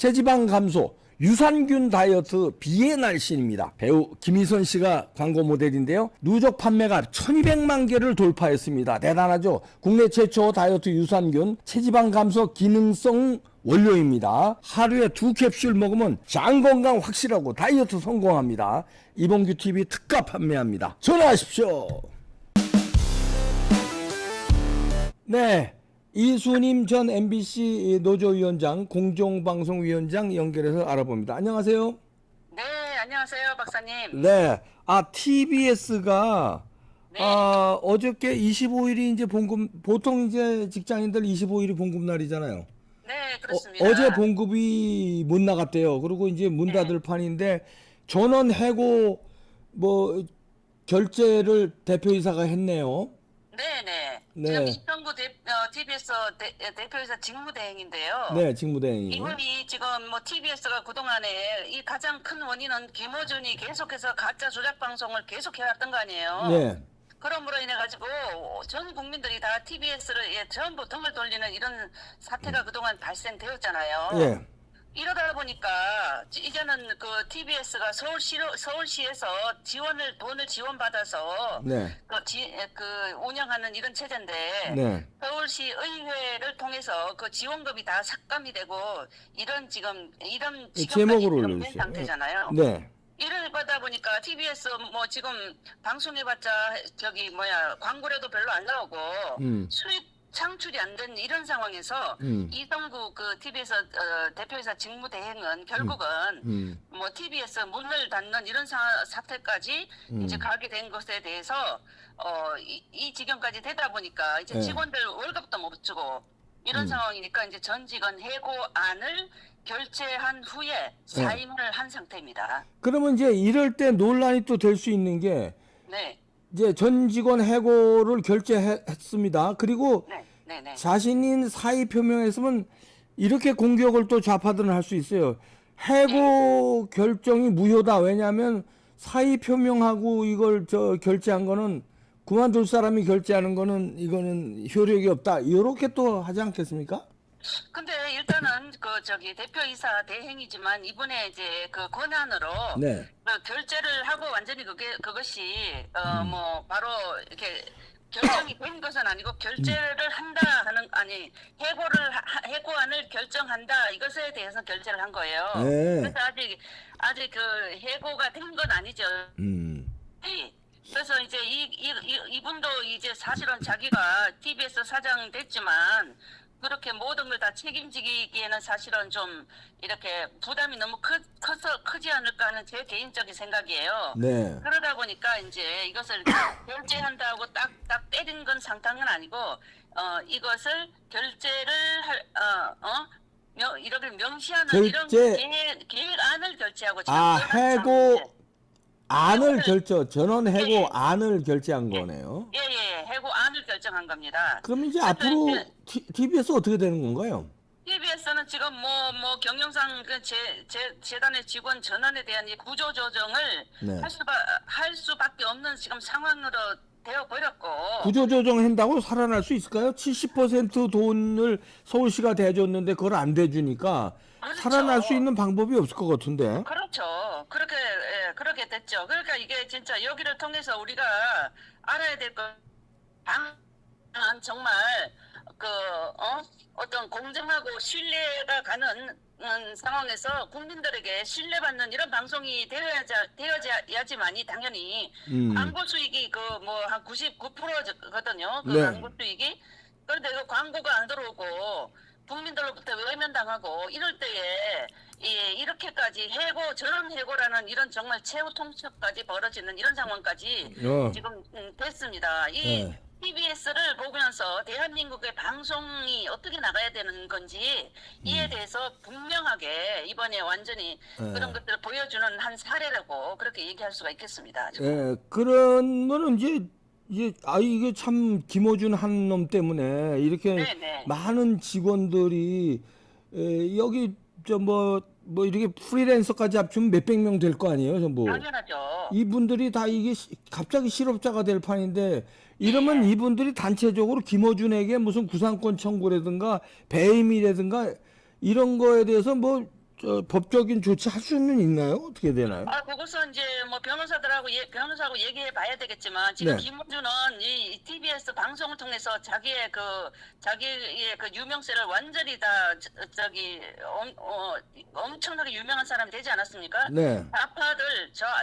체지방 감소, 유산균 다이어트 비의 날씬입니다. 배우 김희선 씨가 광고 모델인데요. 누적 판매가 1200만 개를 돌파했습니다. 대단하죠? 국내 최초 다이어트 유산균 체지방 감소 기능성 원료입니다. 하루에 2캡슐 먹으면 장 건강 확실하고 다이어트 성공합니다. 이봉규 TV 특가 판매합니다. 전화하십시오. 네. 이수님 전 MBC 노조위원장, 공정방송위원장 연결해서 알아봅니다. 안녕하세요. 네, 안녕하세요, 박사님. 네. TBS가 네. 어저께 25일이 이제 봉급, 보통 이제 직장인들 25일이 봉급 날이잖아요. 네, 그렇습니다. 어제 봉급이 못 나갔대요. 그리고 이제 문 닫을 판인데 전원 해고 결제를 대표이사가 했네요. 네네. 네. 지금 이평구 TBS 대표이사 직무대행인데요. 네, 직무대행이. 이분이 지금 TBS가 그동안에 이 가장 큰 원인은 김어준이 계속해서 가짜 조작 방송을 계속 해왔던 거 아니에요. 네. 그러므로 인해 가지고 전 국민들이 다 TBS를 전부 등을 돌리는 이런 사태가 그동안 발생되었잖아요. 예. 이러다 보니까 이제는 그 TBS가 서울시에서 돈을 지원받아서 네. 그 운영하는 이런 체제인데 네. 서울시 의회를 통해서 그 지원금이 다 삭감이 되고 이런 지금까지 제목으로 된 올려주세요. 상태잖아요. 네. 이를 받다 보니까 TBS 지금 방송해봤자 광고료도 별로 안 나오고 수익 창출이 안 된 이런 상황에서 이성구 그 TBS 대표이사 직무대행은 결국은 TBS 문을 닫는 이런 사태까지 이제 가게 된 것에 대해서 이 지경까지 되다 보니까 이제 네. 직원들 월급도 못 주고 이런 상황이니까 이제 전 직원 해고안을 결재한 후에 사임을 한 상태입니다. 그러면 이제 이럴 때 논란이 또 될 수 있는 게 네. 이제 전 직원 해고를 결재했습니다. 그리고 네. 자신인 사의 표명했으면 이렇게 공격을 또 좌파들은 할 수 있어요. 해고 결정이 무효다. 왜냐하면 사의 표명하고 이걸 결재한 거는 그만둘 사람이 결재하는 거는 이거는 효력이 없다. 이렇게 또 하지 않겠습니까? 근데 일단은 대표이사 대행이지만 이번에 이제 그 권한으로 네. 그 결재를 하고 완전히 그것이 바로 이렇게 결정이 된 것은 아니고 결재를 한다 하는 해고안을 결정한다 이것에 대해서 결재를 한 거예요. 네. 그래서 아직 그 해고가 된 건 아니죠. 그래서 이제 이분도 이제 사실은 자기가 TBS 사장 됐지만 그렇게 모든 걸 다 책임지기에는 사실은 좀 이렇게 부담이 너무 크지 않을까 하는 제 개인적인 생각이에요. 네. 그러다 보니까 이제 이것을 결재한다고 딱 때린 건 상당은 아니고 이것을 결재를 이렇게 명시하는 결재- 이런 계획안을 결재하고 해고 안을 전원 해고 예. 안을 결재한 거네요. 예, 해고안을 결정한 겁니다. 그럼 이제 그래서 앞으로 이제 TBS 어떻게 되는 건가요? TBS는 지금 경영상 재단의 직원 전환에 대한 이 구조 조정을 네. 할 수밖에 없는 지금 상황으로 되어 버렸고. 구조조정 한다고 살아날 수 있을까요? 70% 돈을 서울시가 대줬는데 그걸 안 대주니까 그렇죠. 살아날 수 있는 방법이 없을 것 같은데. 그렇죠. 그렇게 됐죠. 그러니까 이게 진짜 여기를 통해서 우리가 알아야 될 건 정말 어떤 공정하고 신뢰가 가는 상황에서 국민들에게 신뢰받는 이런 방송이 되어야지만이 당연히 광고 수익이 한 99%거든요. 그 네. 광고 수익이. 그런데 그 광고가 안 들어오고 국민들로부터 외면당하고 이럴 때에 이렇게까지 전원 해고라는 이런 정말 최후 통첩까지 벌어지는 이런 상황까지 지금 됐습니다. 네. TBS를 보면서 대한민국의 방송이 어떻게 나가야 되는 건지 이에 대해서 분명하게 이번에 완전히 그런 것들을 보여주는 한 사례라고 그렇게 얘기할 수가 있겠습니다. 예, 그러면은 이게 참 김어준 한 놈 때문에 이렇게 네네. 많은 직원들이 여기 이렇게 프리랜서까지 합치면 몇백 명 될 거 아니에요, 전부. 당연하죠. 이분들이 다 이게 갑자기 실업자가 될 판인데 이러면 이분들이 단체적으로 김어준에게 무슨 구상권 청구라든가 배임이라든가 이런 거에 대해서 법적인 조치 할 수는 있나요? 어떻게 되나요? 그것은 이제 뭐 변호사하고 얘기해 봐야 되겠지만 지금 네. 김호준은 이 TBS 방송을 통해서 자기의 그 유명세를 완전히 다 엄청나게 유명한 사람이 되지 않았습니까? 네.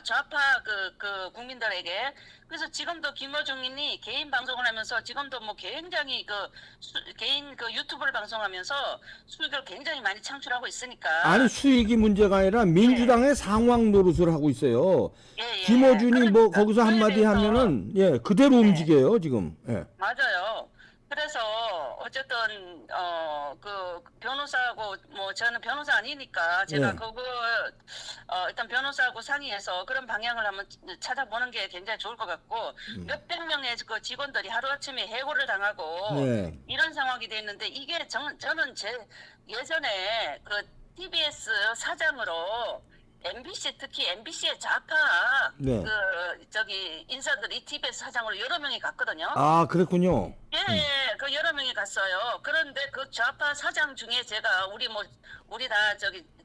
좌파 그 국민들에게. 그래서 지금도 김어중이 개인 방송을 하면서 지금도 뭐 굉장히 개인 유튜브를 방송하면서 수익을 굉장히 많이 창출하고 있으니까. 아니 수익이 문제가 아니라 민주당의 상황 노릇을 하고 있어요. 예. 김어준이 뭐 그러니까 거기서 그에 한마디 대해서 하면은 그대로 움직여요 지금. 예. 맞아요. 그래서 어쨌든 그 변호사하고 뭐 저는 변호사 아니니까 제가 네. 일단 변호사하고 상의해서 그런 방향을 한번 찾아보는 게 굉장히 좋을 것 같고 몇백 명의 그 직원들이 하루아침에 해고를 당하고 네. 이런 상황이 돼 있는데 이게 저는 제 예전에 그 TBS 사장으로 MBC 특히 MBC의 좌파 네. 인사들이 TBS 사장으로 여러 명이 갔거든요. 아 그랬군요. 예, 그 여러 명이 갔어요. 그런데 그 좌파 사장 중에 제가 우리 다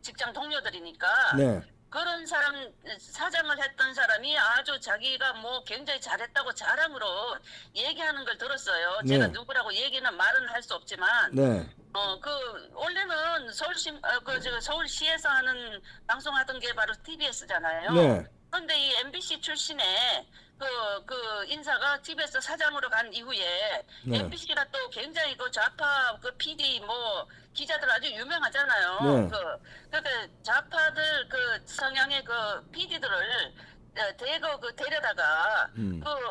직장 동료들이니까 네. 그런 사장을 했던 사람이 아주 자기가 뭐 굉장히 잘했다고 자랑으로 얘기하는 걸 들었어요. 네. 제가 누구라고 말은 할 수 없지만. 네. 원래는 서울시에서 하는 방송하던 게 바로 TBS잖아요. 네. 그런데 이 MBC 출신의 그 인사가 TBS 사장으로 간 이후에 네. MBC가 또 굉장히 그 좌파 PD 뭐 기자들 아주 유명하잖아요. 네. 그러니까 좌파들 그 성향의 그 PD들을 대거 데려다가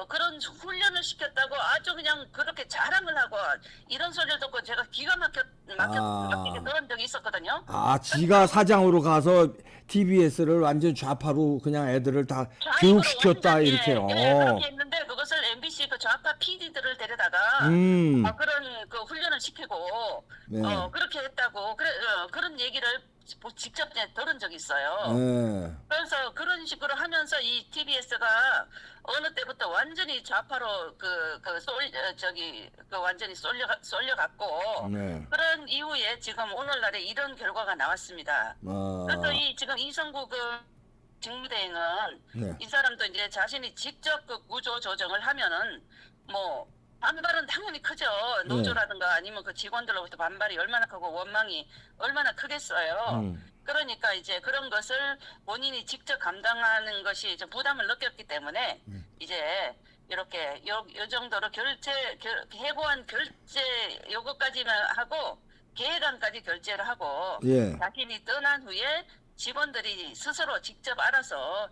그런 훈련을 시켰다고 아주 그냥 그렇게 자랑을 하고 이런 소리를 듣고 제가 기가 막히게 들은 적이 있었거든요. 아 지가 사장으로 가서 TBS를 완전 좌파로 그냥 애들을 다 교육시켰다 완전히, 이렇게요. 그렇게 했는데 그것을 MBC 그 좌파 PD들을 데려다가 그런 그 훈련을 시키고 네. 그렇게 했다고 그런 얘기를 직접 들은 적이 있어요. 네. 그래서 그런 식으로 하면서 이 TBS가 어느 때부터 완전히 좌파로 완전히 쏠려갔고 네. 그런 이후에 지금 오늘날에 이런 결과가 나왔습니다. 그래서 지금 이성구 직무대행은 네. 이 사람도 이제 자신이 직접 구조 조정을 하면은 뭐 반발은 당연히 크죠. 노조라든가 아니면 그 직원들로부터 반발이 얼마나 크고 원망이 얼마나 크겠어요. 그러니까 이제 그런 것을 본인이 직접 감당하는 것이 좀 부담을 느꼈기 때문에 이제 이렇게 요 정도로 해고한 결제 요거까지만 하고 계획안까지 결제를 하고 예. 자신이 떠난 후에 직원들이 스스로 직접 알아서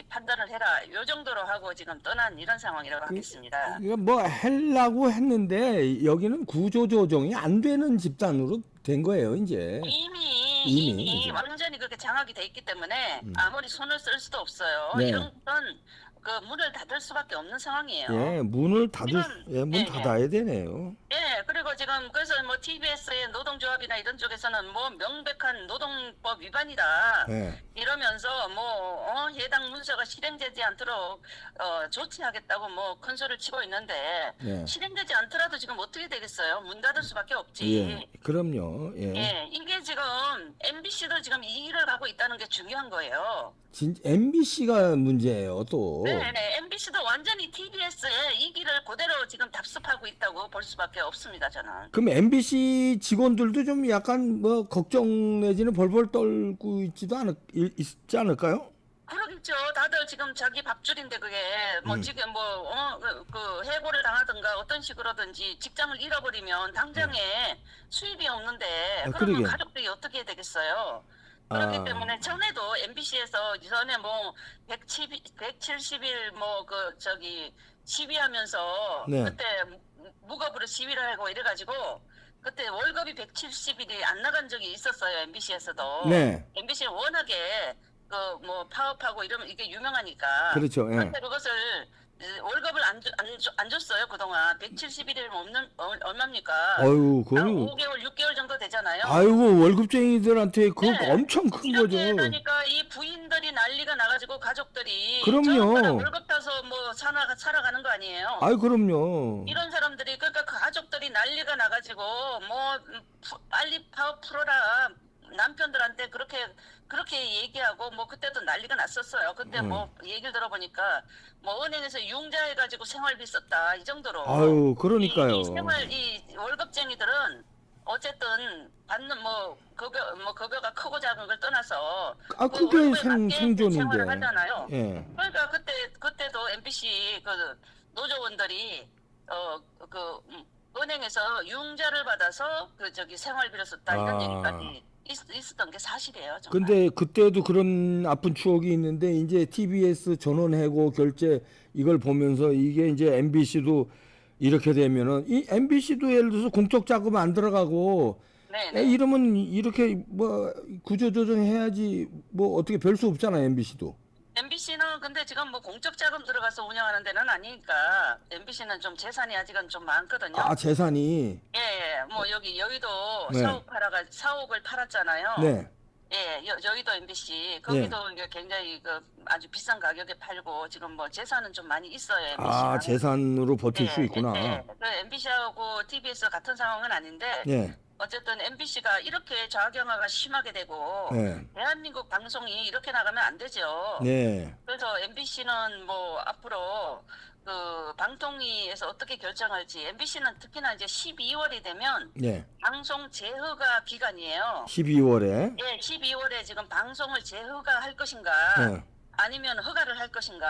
판단을 해라 요 정도로 하고 지금 떠난 이런 상황이라고 하겠습니다. 이거 뭐 하려고 했는데 여기는 구조조정이 안 되는 집단으로 된 거예요 이제. 이미 완전히 그렇게 장악이 돼 있기 때문에 아무리 손을 쓸 수도 없어요. 네. 이런 건 그 문을 닫을 수밖에 없는 상황이에요. 예, 문을 닫을 지금, 문 닫아야 되네요. 예, 그리고 지금 그래서 뭐 TBS의 노동조합이나 이런 쪽에서는 뭐 명백한 노동법 위반이다. 예. 이러면서 해당 문서가 실행되지 않도록 조치하겠다고 뭐 큰 소리를 치고 있는데 예. 실행되지 않더라도 지금 어떻게 되겠어요? 문 닫을 수밖에 없지. 예. 그럼요. 예. 예, 이게 지금 MBC도 지금 이 일을 하고 있다는 게 중요한 거예요. MBC가 문제예요 또. 네네, MBC도 완전히 TBS의 이 길을 그대로 지금 답습하고 있다고 볼 수밖에 없습니다, 저는. 그럼 MBC 직원들도 좀 약간 뭐 걱정 내지는 벌벌 떨고 있지 않을까요? 그러겠죠. 다들 지금 자기 밥줄인데 그게 지금 그 해고를 당하든가 어떤 식으로든지 직장을 잃어버리면 당장에 수입이 없는데 그러면 그러게. 가족들이 어떻게 해야 되겠어요? 그렇기 때문에 전에도 MBC에서 전에 170일 시위하면서 네. 그때 무급으로 시위를 하고 이래가지고 그때 월급이 170일이 안 나간 적이 있었어요. MBC에서도. 네. MBC는 워낙에 파업하고 이러면 이게 유명하니까. 그렇죠. 예. 그런데 그것을 월급을 안 줬어요 그동안. 170일이면 얼마입니까? 아유, 한 그건 5개월, 6개월 정도 되잖아요. 아이고 월급쟁이들한테 그거 네. 엄청 큰 거죠. 이렇게 되니까 이 부인들이 난리가 나가지고 가족들이 그럼요. 저런 월급 타서 살아가는 거 아니에요. 아유 그럼요. 이런 사람들이 그러니까 그 가족들이 난리가 나가지고 빨리 파업 풀어라. 그렇게 얘기하고 뭐 그때도 난리가 났었어요. 그때 뭐 얘기를 들어보니까 뭐 은행에서 융자해가지고 생활비 썼다 이 정도로. 아유, 이 그러니까요. 이 월급쟁이들은 어쨌든 받는 급여가 크고 작은 걸 떠나서 아, 그 그게 월급에 맞게 생존인데. 생활을 하잖아요. 예. 그러니까 그때도 MBC 그 노조원들이 은행에서 융자를 받아서 생활비를 썼다 이런 아. 얘기까지 있었던 게 사실이에요, 정말. 근데 그때도 그런 아픈 추억이 있는데 이제 TBS 전원해고 결제 이걸 보면서 이게 이제 MBC도 이렇게 되면은 이 MBC도 예를 들어서 공적 자금 안 들어가고 네네. 이러면 이렇게 뭐 구조조정 해야지 뭐 어떻게 별 수 없잖아요, MBC도. MBC는 근데 지금 뭐 공적 자금 들어가서 운영하는 데는 아니니까 MBC는 좀 재산이 아직은 좀 많거든요. 아, 재산이. 예, 예. 뭐 여기 여의도 네. 사옥을 팔았잖아요. 네. 예, 여의도 MBC 거기도 이게 굉장히 아주 비싼 가격에 팔고 지금 뭐 재산은 좀 많이 있어요, MBC가. 아, 재산으로 버틸 수 있구나. 그 MBC하고 TBS 같은 상황은 아닌데 예. 어쨌든 MBC가 이렇게 좌경화가 심하게 되고 네. 대한민국 방송이 이렇게 나가면 안 되죠. 네. 그래서 MBC는 뭐 앞으로 방통위에서 어떻게 결정할지 MBC는 특히나 이제 12월이 되면 네. 방송 재허가 기간이에요. 12월에. 예, 12월에 지금 방송을 재허가할 것인가 네. 아니면 허가를 할 것인가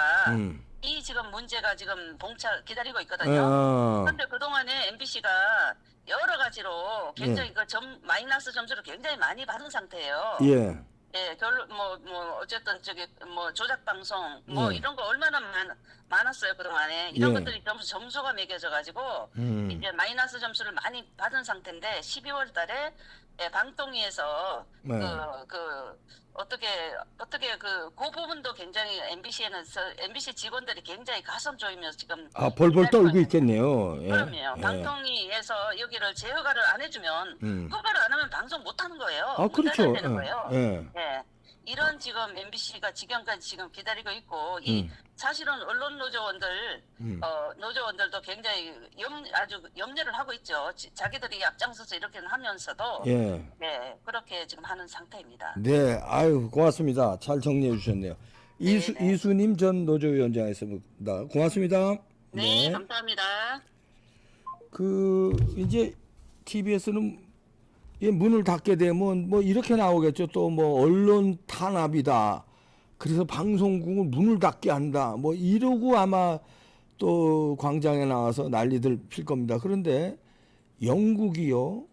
이 지금 문제가 지금 기다리고 있거든요. 그런데 그동안에 MBC가 여러 가지로 굉장히 마이너스 점수를 굉장히 많이 받은 상태예요. 예. 예, 어쨌든 조작 방송 예. 이런 거 얼마나 많았어요 그동안에. 이런 예. 것들이 점수가 매겨져 가지고 이제 마이너스 점수를 많이 받은 상태인데 12월 달에 방통위에서 네. 어떻게 그 부분도 굉장히 MBC 직원들이 굉장히 가슴 조이면서 지금 아, 벌벌 기다리고 떨고 있겠네요. 예. 그럼요. 예. 방통위에서 여기를 재허가를 안 해주면 허가를 안 하면 방송 못 하는 거예요. 아, 그렇죠. 못 되는 거예요. 예. 예. 이런 지금 MBC가 지금까지 지금 기다리고 있고 이 사실은 언론 노조원들 노조원들도 굉장히 아주 염려를 하고 있죠. 자기들이 앞장서서 이렇게 하면서도 예. 네, 그렇게 지금 하는 상태입니다. 네, 아유, 고맙습니다. 잘 정리해 주셨네요. 이수님 전 노조위원장이었습니다. 고맙습니다. 네, 감사합니다. 이제 TBS는 문을 닫게 되면 뭐 이렇게 나오겠죠. 또 뭐 언론 탄압이다. 그래서 방송국을 문을 닫게 한다. 뭐 이러고 아마 또 광장에 나와서 난리들 필 겁니다. 그런데 영국이요.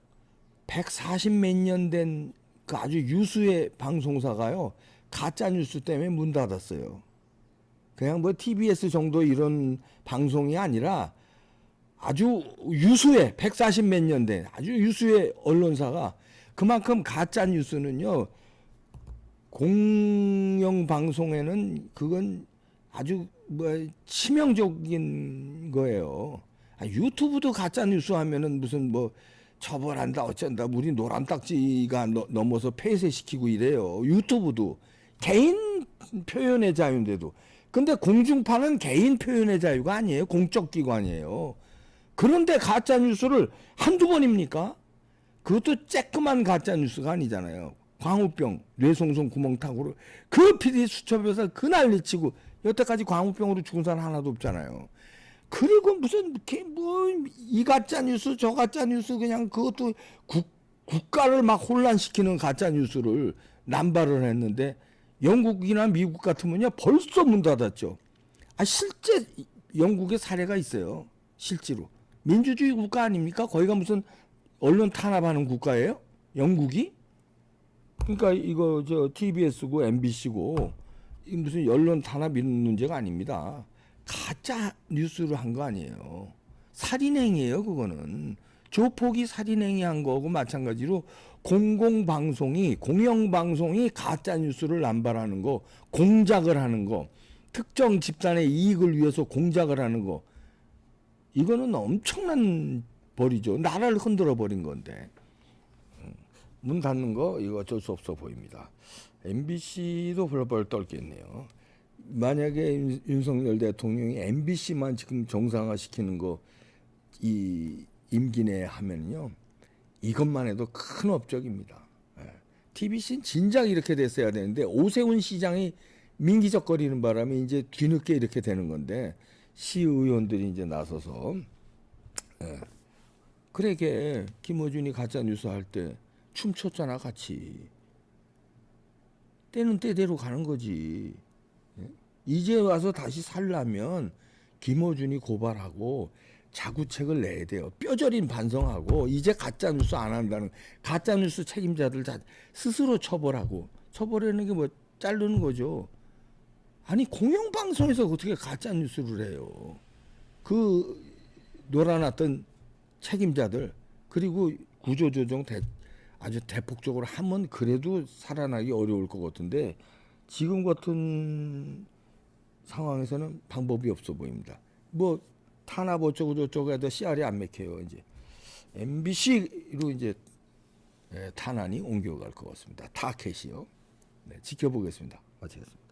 140 몇 년 된 그 아주 유수의 방송사가요. 가짜 뉴스 때문에 문 닫았어요. 그냥 뭐 TBS 정도 이런 방송이 아니라 아주 유수의 140 몇 년 된 아주 유수의 언론사가 그만큼 가짜 뉴스는요. 공영 방송에는 그건 아주 치명적인 거예요. 유튜브도 가짜 뉴스 하면은 무슨 뭐 처벌한다 어쩐다 우리 노란 딱지가 넘어서 폐쇄시키고 이래요. 유튜브도 개인 표현의 자유인데도. 근데 공중파는 개인 표현의 자유가 아니에요. 공적 기관이에요. 그런데 가짜 뉴스를 한두 번입니까? 그것도 쬐끄만 가짜 뉴스가 아니잖아요. 광우병, 뇌송송 구멍 타고 그 PD 수첩에서 그 난리치고 여태까지 광우병으로 죽은 사람 하나도 없잖아요. 그리고 무슨 이 가짜 뉴스 저 가짜 뉴스 그냥 그것도 국가를 막 혼란시키는 가짜 뉴스를 남발을 했는데 영국이나 미국 같으면요 벌써 문 닫았죠. 실제 영국에 사례가 있어요. 실제로 민주주의 국가 아닙니까? 거기가 무슨 언론 탄압하는 국가예요? 영국이? 그러니까 이거 TBS고 MBC고 무슨 언론 탄압 이런 문제가 아닙니다. 가짜 뉴스를 한 거 아니에요. 살인행위예요, 그거는. 조폭이 살인행위 한 거고 마찬가지로 공영방송이 가짜 뉴스를 남발하는 거, 공작을 하는 거, 특정 집단의 이익을 위해서 공작을 하는 거, 이거는 엄청난 벌이죠. 나라를 흔들어 버린 건데. 문 닫는 거 이거 어쩔 수 없어 보입니다. MBC도 벌벌 떨겠네요. 만약에 윤석열 대통령이 MBC만 지금 정상화시키는 거 이 임기 내에 하면요 이것만 해도 큰 업적입니다. TBC는 진작 이렇게 됐어야 되는데 오세훈 시장이 민기적거리는 바람에 이제 뒤늦게 이렇게 되는 건데 시의원들이 이제 나서서 그러게 김어준이 가짜 뉴스 할 때 춤췄잖아 같이. 때는 때대로 가는 거지. 이제 와서 다시 살려면 김어준이 고발하고 자구책을 내야 돼요. 뼈저린 반성하고 이제 가짜 뉴스 안 한다는 가짜 뉴스 책임자들 다 스스로 처벌하고 처벌하는 게 뭐 자르는 거죠. 아니 공영방송에서 어떻게 가짜 뉴스를 해요. 그 놀아놨던 책임자들 그리고 구조조정 아주 대폭적으로 하면 그래도 살아나기 어려울 것 같은데 지금 같은 상황에서는 방법이 없어 보입니다. 뭐 탄압 어쩌고 저쩌고 해도 씨알이 안 맥혀요. 이제 MBC로 이제 탄환이 옮겨갈 것 같습니다. 타켓이요. 네, 지켜보겠습니다. 마치겠습니다.